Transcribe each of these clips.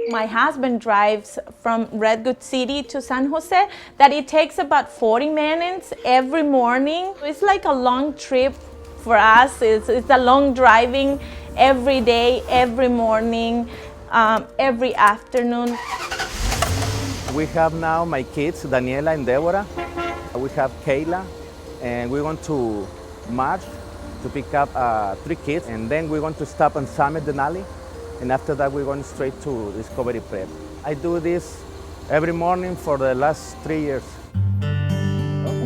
My husband drives from Redwood City to San Jose, that it takes about 40 minutes every morning. It's like a long trip for us. It's a long driving every day, every morning, every afternoon. We have now my kids, Daniela and Deborah. We have Kayla, and we're going to march to pick up 3 kids, and then we're going to stop on Summit Denali, and after that we're going straight to Discovery Prep. I do this every morning for the last 3 years.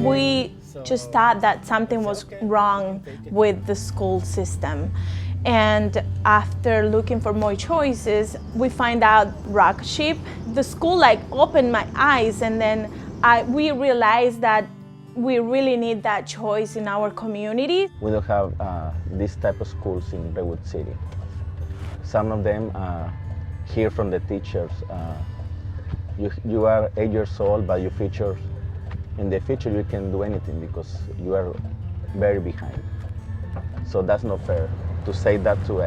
We just thought that something was wrong with the school system. And after looking for more choices, we find out Rocketship. The school opened my eyes, and then we realized that we really need that choice in our community. We don't have this type of schools in Redwood City. Some of them hear from the teachers. You are 8 years old, but in the future you can do anything because you are very behind. So that's not fair to say that to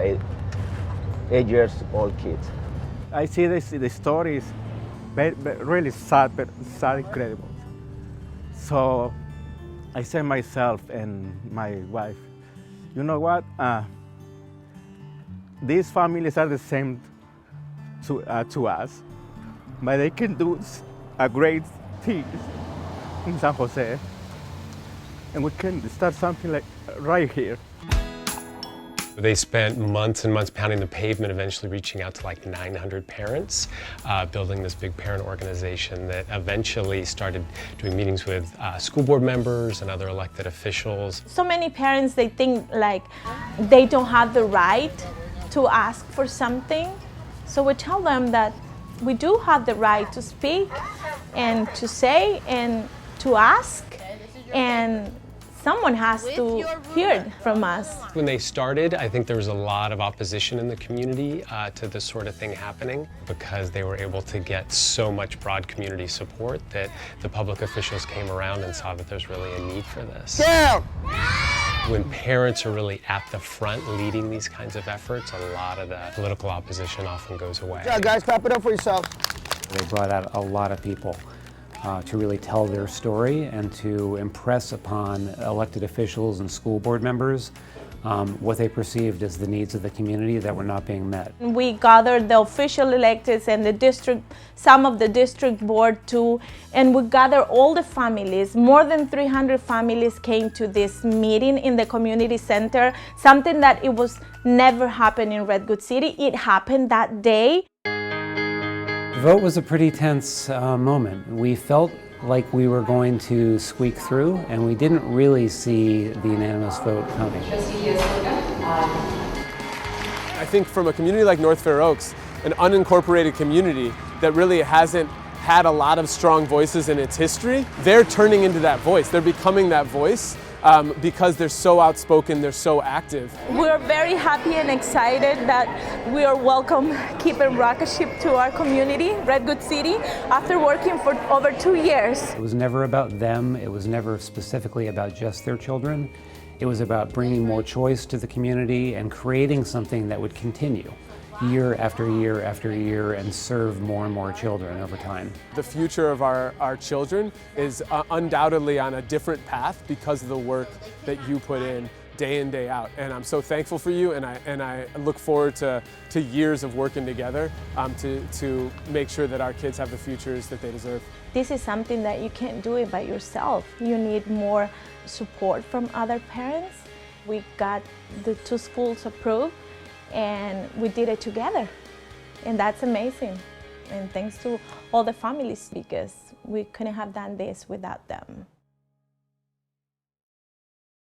8 years old kids. I see the stories really sad, but sad, incredible. So I say myself and my wife, you know what? These families are the same to us, but they can do a great thing in San Jose, and we can start something like right here. They spent months and months pounding the pavement, eventually reaching out to like 900 parents, building this big parent organization that eventually started doing meetings with school board members and other elected officials. So many parents, they think like they don't have the right to ask for something. So we tell them that we do have the right to speak and to say and to ask, and someone has to hear it from us. When they started, I think there was a lot of opposition in the community to this sort of thing happening, because they were able to get so much broad community support that the public officials came around and saw that there's really a need for this. Down! When parents are really at the front leading these kinds of efforts, a lot of the political opposition often goes away. Yeah, guys, clap it up for yourselves. They brought out a lot of people to really tell their story and to impress upon elected officials and school board members what they perceived as the needs of the community that were not being met. We gathered the official electeds and the district, some of the district board too, and we gathered all the families. More than 300 families came to this meeting in the community center, something that it was never happened in Redwood City. It happened that day. The vote was a pretty tense moment. We felt like we were going to squeak through, and we didn't really see the unanimous vote coming. I think from a community like North Fair Oaks, an unincorporated community that really hasn't had a lot of strong voices in its history, they're turning into that voice. They're becoming that voice because they're so outspoken, they're so active. We're very happy and excited that we are welcome keeping Rocketship to our community, Redwood City, after working for over 2 years. It was never about them. It was never specifically about just their children. It was about bringing more choice to the community and creating something that would continue year after year after year and serve more and more children over time. The future of our children is undoubtedly on a different path because of the work that you put in day out. And I'm so thankful for you, and I look forward to years of working together to make sure that our kids have the futures that they deserve. This is something that you can't do it by yourself. You need more support from other parents. We got the 2 schools approved, and we did it together, and that's amazing. And thanks to all the families, because we couldn't have done this without them.